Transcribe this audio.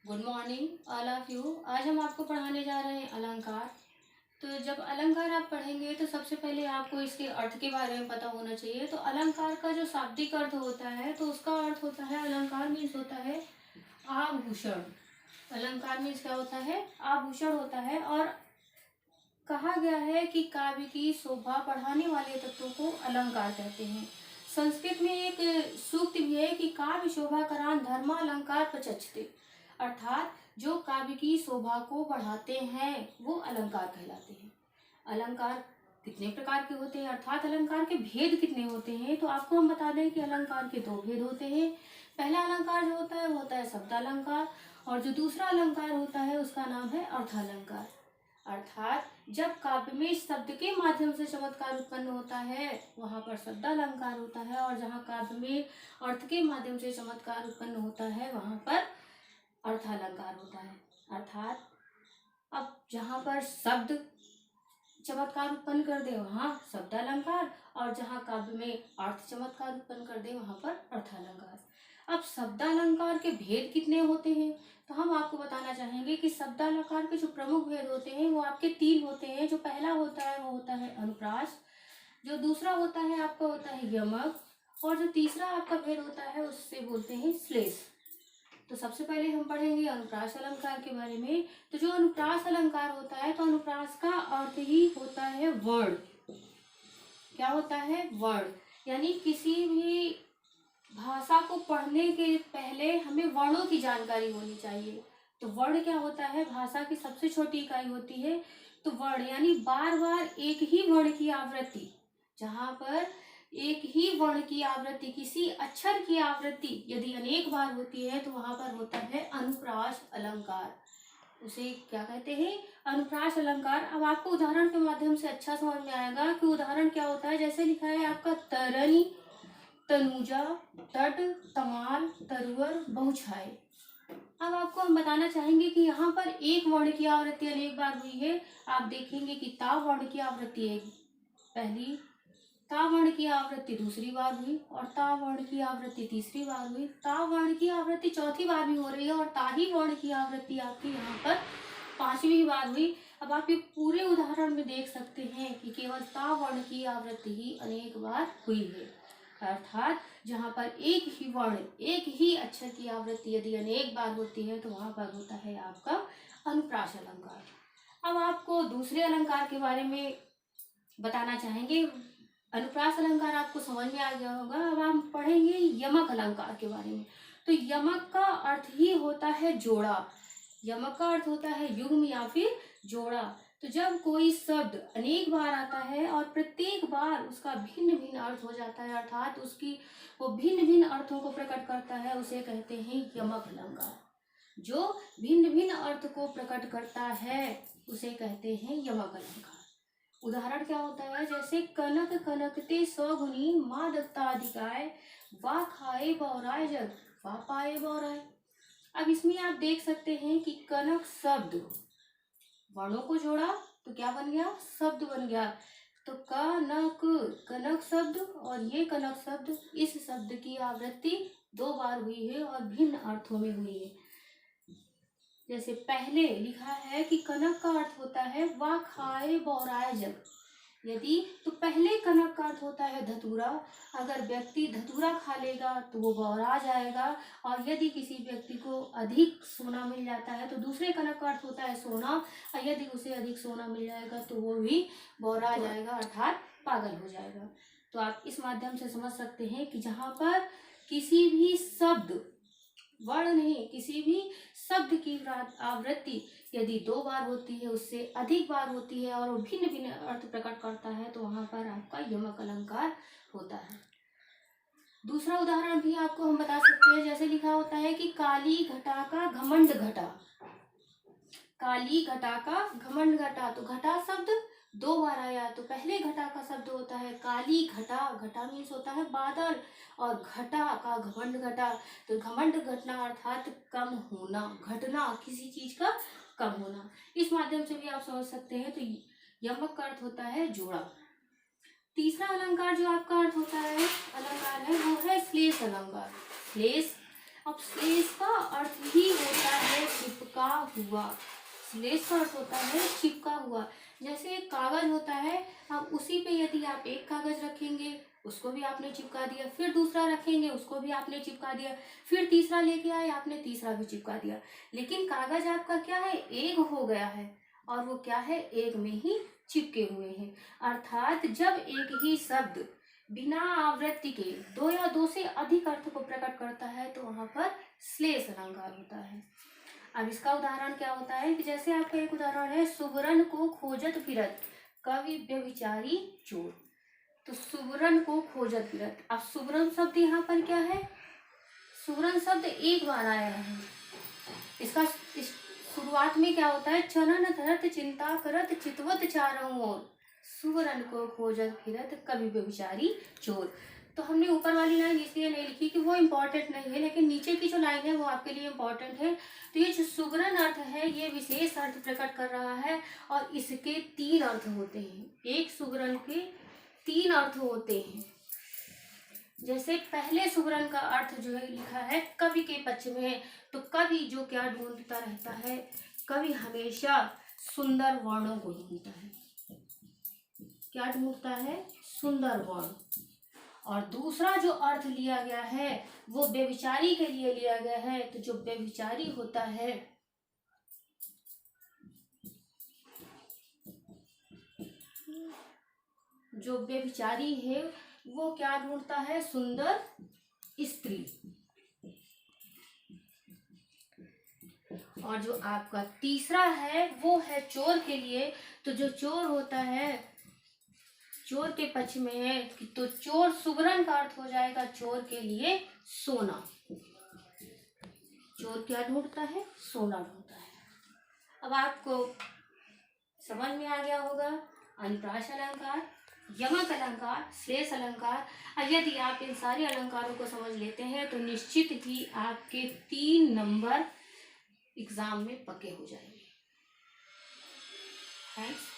Good morning all of you. आज हम आपको पढ़ाने जा रहे हैं अलंकार। तो जब अलंकार आप पढ़ेंगे तो सबसे पहले आपको इसके अर्थ के बारे में पता होना चाहिए। तो अलंकार का जो शाब्दिक अर्थ होता है तो उसका अर्थ होता है, अलंकार मीन्स होता है आभूषण। अलंकार मीन्स क्या होता है? आभूषण होता है। और कहा गया है कि काव्य की शोभा बढ़ाने वाले तत्वों को अलंकार कहते हैं। संस्कृत में एक सूक्त भी है कि काव्य शोभा करान धर्मा अलंकार प्रचक्षते, अर्थात जो काव्य की शोभा को बढ़ाते हैं वो अलंकार कहलाते हैं। अलंकार कितने प्रकार के होते हैं, अर्थात अलंकार के भेद कितने होते हैं? तो आपको हम बता दें कि अलंकार के दो भेद होते हैं। पहला अलंकार जो होता है वो होता है शब्दालंकार, और जो दूसरा अलंकार होता है उसका नाम है अर्थालंकार। अर्थात जब काव्य में शब्द के माध्यम से चमत्कार उत्पन्न होता है वहां पर शब्दालंकार होता है, और जहाँ काव्य में अर्थ के माध्यम से चमत्कार उत्पन्न होता है वहां पर अर्थालंकार होता है। अर्थात अब जहाँ पर शब्द चमत्कार उत्पन्न कर दे वहां शब्दालंकार, और जहाँ काव्य में अर्थ चमत्कार उत्पन्न कर दे वहां पर अर्थालंकार। अब शब्दालंकार के भेद कितने होते हैं तो हम आपको बताना चाहेंगे कि शब्दालंकार के जो प्रमुख भेद होते हैं वो आपके तीन होते हैं। जो पहला होता है वो होता है अनुप्रास, जो दूसरा होता है आपका होता है यमक, और जो तीसरा आपका भेद होता है उससे बोलते हैं श्लेष। तो सबसे पहले हम पढ़ेंगे अनुप्रास अलंकार के बारे में। तो जो अनुप्रास अलंकार होता है तो अनुप्रास का अर्थ ही होता है वर्ण। क्या होता है? वर्ण। यानी किसी भी भाषा को पढ़ने के पहले हमें वर्णों की जानकारी होनी चाहिए। तो वर्ण क्या होता है? भाषा की सबसे छोटी इकाई होती है। तो वर्ण यानी बार बार एक ही वर्ण की आवृत्ति, जहाँ पर एक ही वर्ण की आवृत्ति, किसी अक्षर की आवृत्ति यदि अनेक बार होती है तो वहां पर होता है अनुप्रास अलंकार। उसे क्या कहते हैं? अनुप्रास अलंकार। अब आपको उदाहरण के माध्यम से अच्छा समझ में आएगा कि उदाहरण क्या होता है। जैसे लिखा है आपका तरनी, तनुजा, तट, तमाल, तरुवर, बहुछाए। अब आपको हम बताना चाहेंगे कि यहाँ पर एक वर्ण की आवृत्ति अनेक बार हुई है। आप देखेंगे कि ता वर्ण की आवृत्ति है पहली, ता वर्ण की आवृत्ति दूसरी बार हुई, और ता वर्ण की आवृत्ति तीसरी बार हुई, ता वर्ण की आवृत्ति चौथी बार भी हो रही है, और ता ही वर्ण की आवृत्ति आपकी यहाँ पर पांचवी बार हुई। अब आप ये पूरे उदाहरण में देख सकते हैं कि केवल ता वर्ण की आवृत्ति ही अनेक बार हुई है। अर्थात जहाँ पर एक ही वर्ण, एक ही अक्षर की आवृत्ति यदि अनेक बार होती है तो वहां पर होता है आपका अनुप्रास अलंकार। अब आपको दूसरे अलंकार के बारे में बताना चाहेंगे। अनुप्रास अलंकार आपको समझ में आ गया होगा। अब हम पढ़ेंगे यमक अलंकार के बारे में। तो यमक का अर्थ ही होता है जोड़ा। यमक का अर्थ होता है युग्म या फिर जोड़ा। तो जब कोई शब्द अनेक बार आता है और प्रत्येक बार उसका भिन्न भिन्न अर्थ हो जाता है, अर्थात उसकी वो भिन्न भिन्न अर्थों को प्रकट करता है, उसे कहते हैं यमक अलंकार। जो भिन्न भिन्न अर्थ को प्रकट करता है उसे कहते हैं यमक अलंकार। उदाहरण क्या होता है? जैसे कनक कनकते सौगुनी माँ दत्ताधिकाय, वाह खाए बौराय जग, वाह पाए बौराय। अब इसमें आप देख सकते हैं कि कनक शब्द, वर्णों को जोड़ा तो क्या बन गया? शब्द बन गया। तो कनक, कनक शब्द, और ये कनक शब्द, इस शब्द की आवृत्ति दो बार हुई है और भिन्न अर्थों में हुई है। जैसे पहले लिखा है कि कनक का अर्थ होता है वाह खाए बौराए जग। यदि तो पहले कनक का अर्थ होता है धतूरा। अगर व्यक्ति धतूरा खा लेगा तो वो बौरा जाएगा, और यदि किसी व्यक्ति को अधिक सोना मिल जाता है तो दूसरे कनक का अर्थ होता है सोना, और यदि उसे अधिक सोना मिल जाएगा तो वो भी बौरा जाएगा, अर्थात पागल हो जाएगा। तो आप इस माध्यम से समझ सकते हैं कि जहाँ पर किसी भी शब्द, वर्ण नहीं, किसी भी शब्द की आवृत्ति यदि दो बार होती है, उससे अधिक बार होती है, और वो भिन्न भिन्न अर्थ प्रकट करता है तो वहां पर आपका यमक अलंकार होता है। दूसरा उदाहरण भी आपको हम बता सकते हैं। जैसे लिखा होता है कि काली घटा का घमंड घटा, काली घटा का घमंड घटा। तो घटा शब्द दो बार आया। तो पहले घटा का शब्द होता है काली घटा, घटा मीन्स होता है बादल, और घटा का घमंड घटा। तो घमंड घटना अर्थात कम होना, घटना किसी चीज का कम होना। इस माध्यम से भी आप समझ सकते हैं। तो यमक का अर्थ होता है जोड़ा। तीसरा अलंकार जो आपका अर्थ होता है, अलंकार है, वो है श्लेष अलंकार। श्लेष, अब श्लेष का अर्थ ही होता है चिपका हुआ। श्लेष का अर्थ होता है चिपका हुआ। जैसे एक कागज होता है, अब उसी पे यदि आप एक कागज रखेंगे, उसको भी आपने चिपका दिया, फिर दूसरा रखेंगे, उसको भी आपने चिपका दिया, फिर तीसरा लेके आए, आपने तीसरा भी चिपका दिया, लेकिन कागज आपका क्या है, एक हो गया है, और वो क्या है, एक में ही चिपके हुए हैं। अर्थात जब एक ही शब्द बिना आवृत्ति के दो या दो से अधिक अर्थ को प्रकट करता है तो वहां पर श्लेष अलंकार होता है। अब इसका उदाहरण क्या होता है कि जैसे आपका एक उदाहरण है, सुवरन को खोजत फिरत कवि व्यभिचारी चोर। तो सुवरन को खोजत फिरत, अब सुवरन शब्द यहाँ पर क्या है, सुवरन शब्द एक बार आया है। इसका इस शुरुआत में क्या होता है, चरण धरत चिंता करत चितवत चारों ओर सुवरन को खोजत फिरत कवि व्यभिचारी चोर। तो हमने ऊपर वाली लाइन इसलिए नहीं लिखी कि वो इम्पोर्टेंट नहीं है, लेकिन नीचे की जो लाइन है वो आपके लिए इम्पोर्टेंट है। तो ये जो सुवरन अर्थ है ये विशेष अर्थ प्रकट कर रहा है, और इसके तीन अर्थ होते हैं। एक सुवरन के तीन अर्थ होते हैं। जैसे पहले सुवरन का अर्थ जो है लिखा है कवि के पक्ष में, तो कवि जो क्या ढूंढता रहता है, कवि हमेशा सुंदर वर्णों को ढूंढता है। क्या ढूंढता है, सुंदर वर्ण। और दूसरा जो अर्थ लिया गया है वो व्यभिचारी के लिए लिया गया है। तो जो व्यभिचारी होता है, जो व्यभिचारी है वो क्या ढूंढता है, सुंदर स्त्री। और जो आपका तीसरा है वो है चोर के लिए। तो जो चोर होता है, चोर के पक्ष में है, तो चोर सुवरन का अर्थ हो जाएगा चोर के लिए सोना। चोर क्या ढूंढता है, सोना ढूंढता है। अब आपको समझ में आ गया होगा अनुप्रास अलंकार, यमक अलंकार, श्लेष अलंकार। और यदि आप इन सारे अलंकारों को समझ लेते हैं तो निश्चित ही आपके 3 नंबर एग्जाम में पक्के हो जाएंगे। थैंक्स।